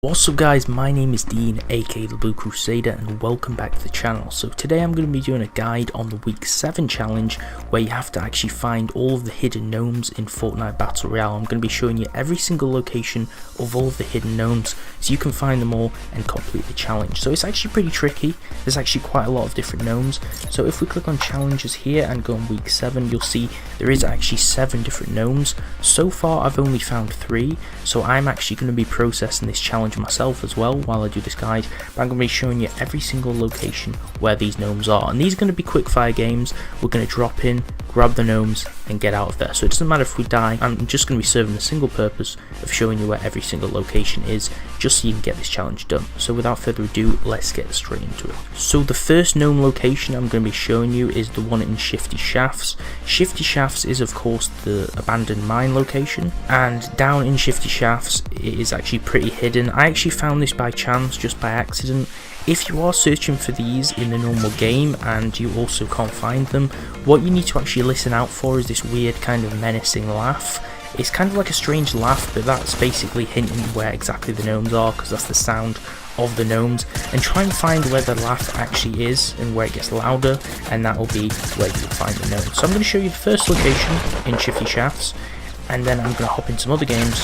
What's up guys, my name is Dean aka the Blue Crusader and welcome back to the channel. So today I'm going to be doing a guide on the week 7 challenge where you have to actually find all of the hidden gnomes in Fortnite Battle Royale. I'm going to be showing you every single location of all of the hidden gnomes so you can find them all and complete the challenge. So it's actually pretty tricky, there's actually quite a lot of different gnomes. So if we click on challenges here and go on week 7, you'll see there is actually 7 different gnomes. So far I've only found 3, so I'm actually going to be processing this challenge myself as well while I do this guide, but I'm going to be showing you every single location where these gnomes are, and these are going to be quick fire games. We're going to drop in, grab the gnomes and get out of there, so it doesn't matter if we die. I'm just going to be serving the single purpose of showing you where every single location is, just so you can get this challenge done. So without further ado, let's get straight into it. So the first gnome location I'm going to be showing you is the one in Shifty Shafts. Shifty Shafts is of course the abandoned mine location, and down in Shifty Shafts it is actually pretty hidden. I actually found this by chance, just by accident. If you are searching for these in the normal game and you also can't find them, what you need to actually listen out for is this weird kind of menacing laugh. It's kind of like a strange laugh, but that's basically hinting where exactly the gnomes are, because that's the sound of the gnomes. And try and find where the laugh actually is and where it gets louder, and that will be where you'll find the gnomes. So I'm going to show you the first location in Shifty Shafts, and then I'm going to hop in some other games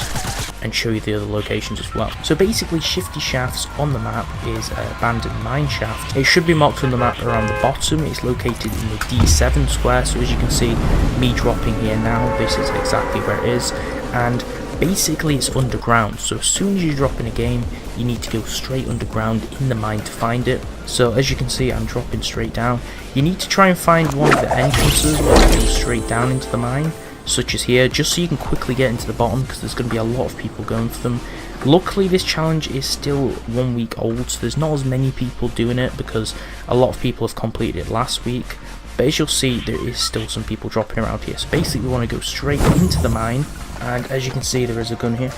and show you the other locations as well. So basically Shifty Shafts on the map is an abandoned mine shaft. It should be marked on the map around the bottom. It's located in the D7 square, so as you can see me dropping here now, this is exactly where it is, and basically it's underground. So as soon as you drop in a game you need to go straight underground in the mine to find it. So as you can see I'm dropping straight down. You need to try and find one of the entrances where it goes straight down into the mine, such as here, just so you can quickly get into the bottom, because there's going to be a lot of people going for them. Luckily this challenge is still 1 week old, so there's not as many people doing it because a lot of people have completed it last week, but as you'll see there is still some people dropping around here. So basically we want to go straight into the mine, and as you can see there is a gun here.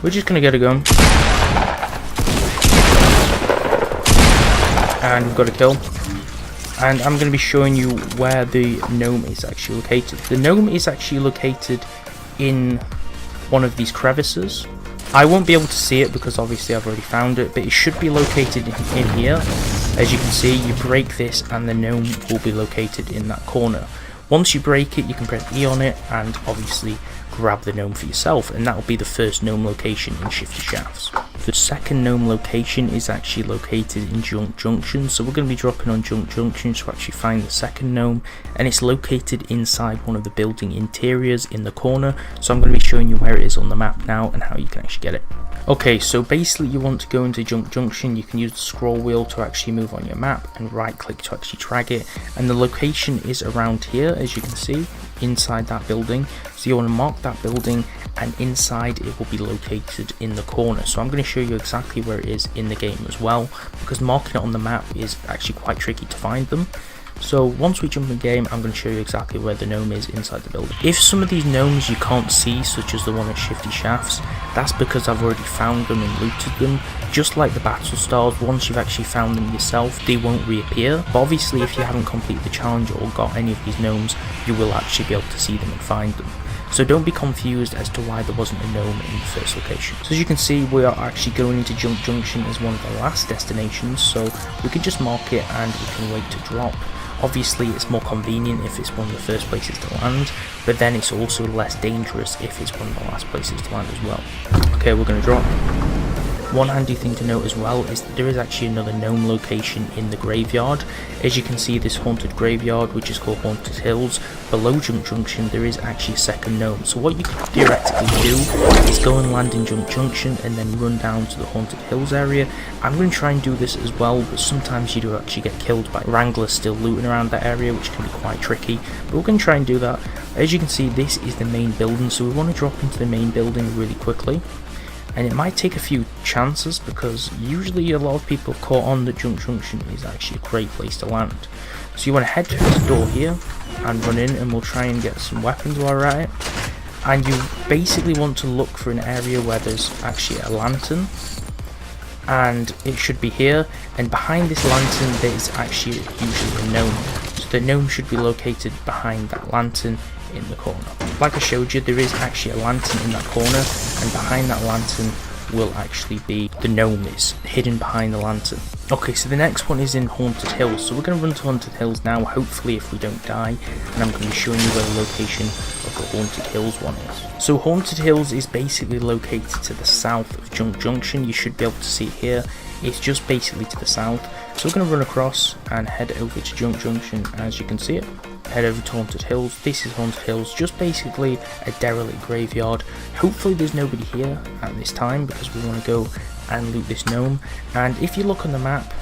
We're just going to get a gun and we've got a kill. And I'm going to be showing you where the gnome is actually located. The gnome is actually located in one of these crevices. I won't be able to see it because obviously I've already found it, but it should be located in here. As you can see, you break this and the gnome will be located in that corner. Once you break it, you can press E on it and obviously grab the gnome for yourself, and that will be the first gnome location in Shifty Shafts. The second gnome location is actually located in Junction, so we're going to be dropping on Junction to actually find the second gnome, and it's located inside one of the building interiors in the corner. So I'm going to be showing you where it is on the map now and how you can actually get it. Okay, so basically you want to go into Junction. You can use the scroll wheel to actually move on your map and right click to actually drag it, and the location is around here, as you can see, inside that building. So you want to mark that building, and inside it will be located in the corner. So I'm going to show you exactly where it is in the game as well, because marking it on the map is actually quite tricky to find them. So once we jump in the game, I'm going to show you exactly where the gnome is inside the building. If some of these gnomes you can't see, such as the one at Shifty Shafts, that's because I've already found them and looted them. Just like the battle stars, once you've actually found them yourself, they won't reappear. But obviously if you haven't completed the challenge or got any of these gnomes, you will actually be able to see them and find them. So don't be confused as to why there wasn't a gnome in the first location. So as you can see, we are actually going into Junction as one of the last destinations, so we can just mark it and we can wait to drop. Obviously it's more convenient if it's one of the first places to land, but then it's also less dangerous if it's one of the last places to land as well. Okay, we're going to drop. One handy thing to note as well is that there is actually another gnome location in the graveyard. As you can see, this haunted graveyard, which is called Haunted Hills, below Junction there is actually a second gnome. So what you could theoretically do is go and land in Junction and then run down to the Haunted Hills area. I'm going to try and do this as well, but sometimes you do actually get killed by wranglers still looting around that area, which can be quite tricky, but we're going to try and do that. As you can see, this is the main building, so we want to drop into the main building really quickly. And it might take a few chances because usually a lot of people have caught on that Junction is actually a great place to land. So you want to head to this door here and run in, and we'll try and get some weapons while we're at it. And you basically want to look for an area where there's actually a lantern, and it should be here, and behind this lantern there is actually usually a gnome. So the gnome should be located behind that lantern in the corner. Like I showed you, there is actually a lantern in that corner, and behind that lantern will actually be the Gnomes hidden behind the lantern. Okay, so the next one is in Haunted Hills, so we're going to run to Haunted Hills now, hopefully if we don't die, and I'm going to be showing you where the location of the Haunted Hills one is. So Haunted Hills is basically located to the south of Junction. You should be able to see it here. It's just basically to the south. So we're going to run across and head over to Junction, as you can see it. Head over to Haunted Hills. This is Haunted Hills, just basically a derelict graveyard. Hopefully there's nobody here at this time because we want to go and loot this gnome. And if you look on the map,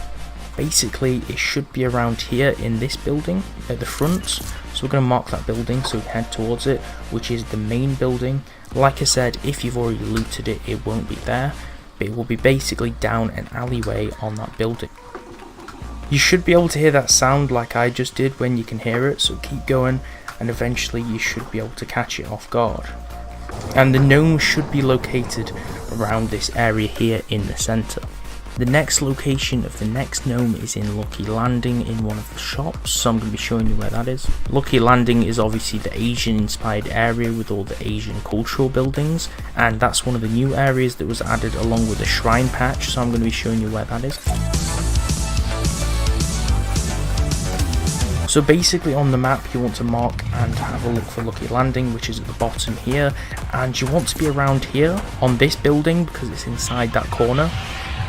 basically it should be around here in this building at the front. So we're going to mark that building so we head towards it, which is the main building. Like I said, if you've already looted it, it won't be there, but it will be basically down an alleyway on that building. You should be able to hear that sound like I just did when you can hear it, so keep going and eventually you should be able to catch it off guard. And the gnome should be located around this area here in the centre. The next location of the next gnome is in Lucky Landing in one of the shops, so I'm going to be showing you where that is. Lucky Landing is obviously the Asian inspired area with all the Asian cultural buildings, and that's one of the new areas that was added along with the shrine patch, so I'm going to be showing you where that is. So basically on the map you want to mark and have a look for Lucky Landing, which is at the bottom here, and you want to be around here on this building because it's inside that corner.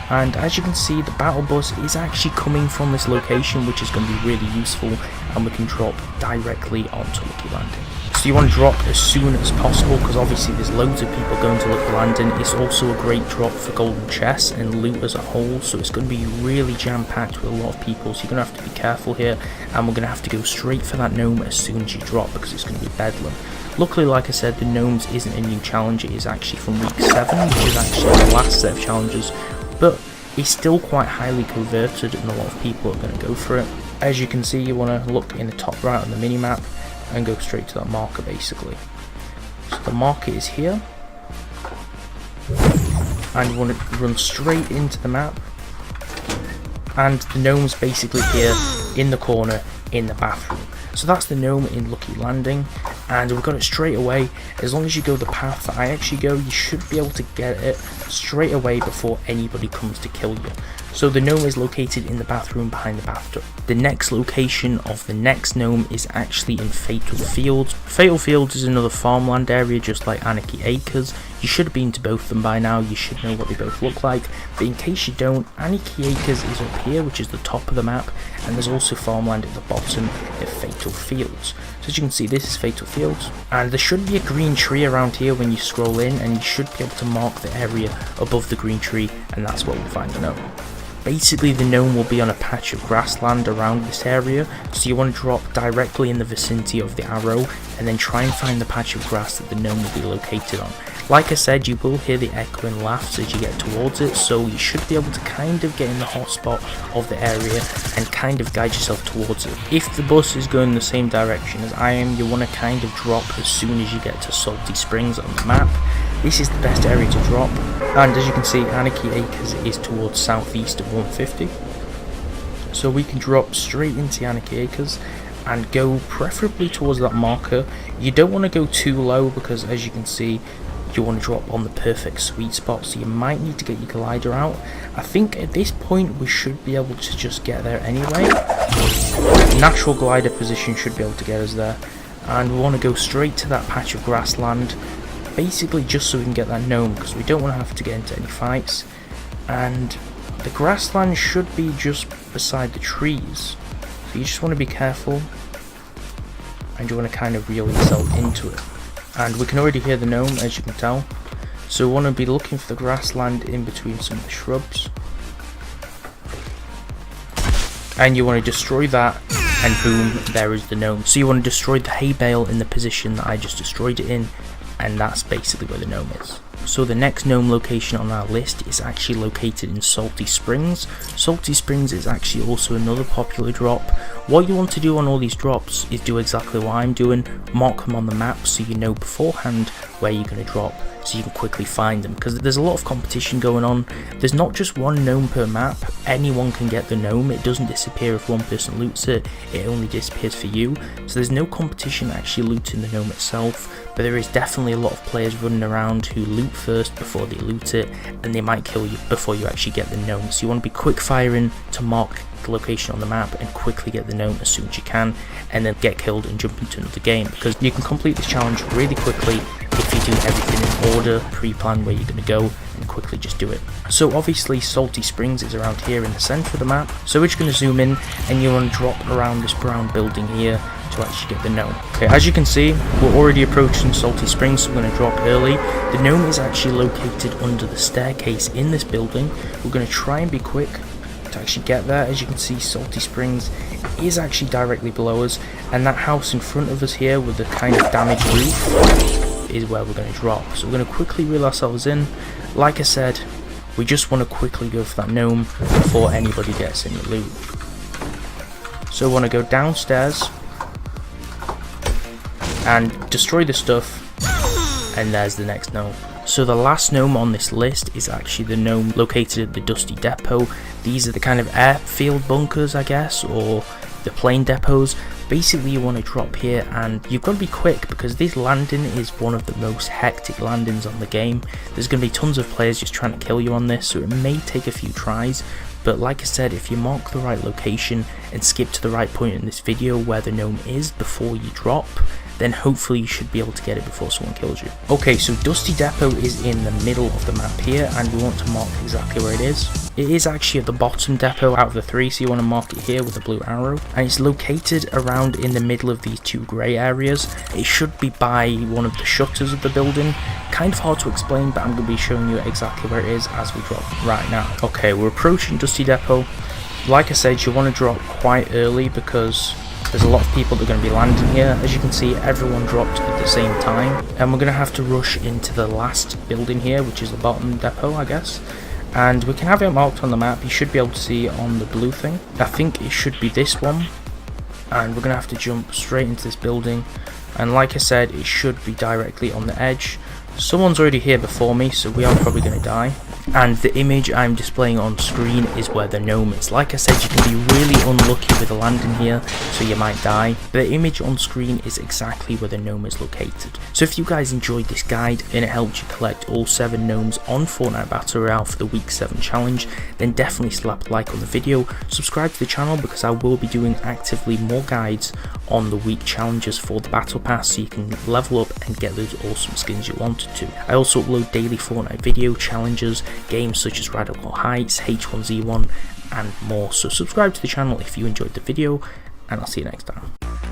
And as you can see, the battle bus is actually coming from this location, which is going to be really useful, and we can drop directly onto Lucky Landing. So you want to drop as soon as possible because obviously there's loads of people going to Lucky Landing. It's also a great drop for golden chests and loot as a whole, so it's going to be really jam-packed with a lot of people, so you're going to have to be careful here, and we're going to have to go straight for that gnome as soon as you drop because it's going to be bedlam. Luckily, like I said, the Gnomes isn't a new challenge, it is actually from week 7, which is actually the last set of challenges, but it's still quite highly converted and a lot of people are going to go for it. As you can see, you want to look in the top right on the mini-map and go straight to that marker basically. So the marker is here, and you want to run straight into the map, and the gnome's basically here in the corner in the bathroom. So that's the gnome in Lucky Landing, and we've got it straight away. As long as you go the path that I actually go, you should be able to get it straight away before anybody comes to kill you. So the gnome is located in the bathroom behind the bathtub. The next location of the next gnome is actually in Fatal Fields. Fatal Fields is another farmland area just like Anarchy Acres. You should have been to both of them by now, you should know what they both look like, but in case you don't, Anarchy Acres is up here, which is the top of the map, and there's also farmland at the bottom of Fatal Fields. So as you can see, this is Fatal Fields, and there should be a green tree around here when you scroll in, and you should be able to mark the area above the green tree, and that's where we'll find the gnome. Basically the gnome will be on a patch of grassland around this area, so you want to drop directly in the vicinity of the arrow and then try and find the patch of grass that the gnome will be located on. Like I said, you will hear the echoing laughs as you get towards it, so you should be able to kind of get in the hotspot of the area and kind of guide yourself towards it. If the bus is going the same direction as I am, you want to kind of drop as soon as you get to Salty Springs on the map. This is the best area to drop, and as you can see, Anarchy Acres is towards southeast of 150. So we can drop straight into Anarchy Acres and go preferably towards that marker. You don't want to go too low because as you can see, you want to drop on the perfect sweet spot, so you might need to get your glider out. I think at this point we should be able to just get there anyway. Natural glider position should be able to get us there, and we want to go straight to that patch of grassland, basically just so we can get that gnome because we don't want to have to get into any fights. And the grassland should be just beside the trees, so you just want to be careful and you want to kind of reel yourself into it. And we can already hear the gnome, as you can tell, so we want to be looking for the grassland in between some of the shrubs, and you want to destroy that, and boom, there is the gnome. So you want to destroy the hay bale in the position that I just destroyed it in, and that's basically where the gnome is. So the next gnome location on our list is actually located in Salty Springs. Salty Springs is actually also another popular drop. What you want to do on all these drops is do exactly what I'm doing, mark them on the map so you know beforehand where you're going to drop, so you can quickly find them, because there's a lot of competition going on. There's not just one gnome per map, anyone can get the gnome. It doesn't disappear if one person loots it, it only disappears for you. So there's no competition actually looting the gnome itself, but there is definitely a lot of players running around who loot first before they loot it, and they might kill you before you actually get the gnome. So you want to be quick firing to mark the location on the map and quickly get the gnome as soon as you can, and then get killed and jump into another game, because you can complete this challenge really quickly if you do everything in order, pre-plan where you're going to go, and quickly just do it. So obviously Salty Springs is around here in the center of the map, so we're just going to zoom in, and you want to drop around this brown building here to actually get the gnome. Okay, as you can see, we're already approaching Salty Springs, so we're going to drop early. The gnome is actually located under the staircase in this building. We're going to try and be quick to actually get there. As you can see, Salty Springs is actually directly below us, and that house in front of us here with the kind of damaged roof is where we're going to drop. So we're going to quickly reel ourselves in. Like I said, we just want to quickly go for that gnome before anybody gets in the loot. So we want to go downstairs and destroy the stuff, and there's the next gnome. So the last gnome on this list is actually the gnome located at the Dusty Depot. These are the kind of airfield bunkers, I guess, or the plane depots. Basically you want to drop here, and you've got to be quick because this landing is one of the most hectic landings on the game. There's going to be tons of players just trying to kill you on this, so it may take a few tries. But like I said, if you mark the right location and skip to the right point in this video where the gnome is before you drop, then hopefully you should be able to get it before someone kills you. Okay, so Dusty Depot is in the middle of the map here, and we want to mark exactly where it is. It is actually at the bottom depot out of the three, so you want to mark it here with a blue arrow, and it's located around in the middle of these two grey areas. It should be by one of the shutters of the building. Kind of hard to explain, but I'm going to be showing you exactly where it is as we drop right now. Okay, we're approaching Dusty Depot. Like I said, you want to drop quite early because there's a lot of people that are going to be landing here. As you can see, everyone dropped at the same time, and we're going to have to rush into the last building here, which is the bottom depot, I guess. And we can have it marked on the map. You should be able to see it on the blue thing. I think it should be this one, and we're going to have to jump straight into this building. And like I said, it should be directly on the edge. Someone's already here before me, so we are probably going to die. And the image I'm displaying on screen is where the gnome is. Like I said, you can be really unlucky with the landing here, so you might die. The image on screen is exactly where the gnome is located. So if you guys enjoyed this guide and it helped you collect all 7 gnomes on Fortnite Battle Royale for the week 7 challenge, then definitely slap a like on the video, subscribe to the channel because I will be doing actively more guides on the week challenges for the battle pass, so you can level up and get those awesome skins you wanted to. I also upload daily Fortnite video challenges, games such as Radical Heights, H1Z1 and more, so subscribe to the channel if you enjoyed the video, and I'll see you next time.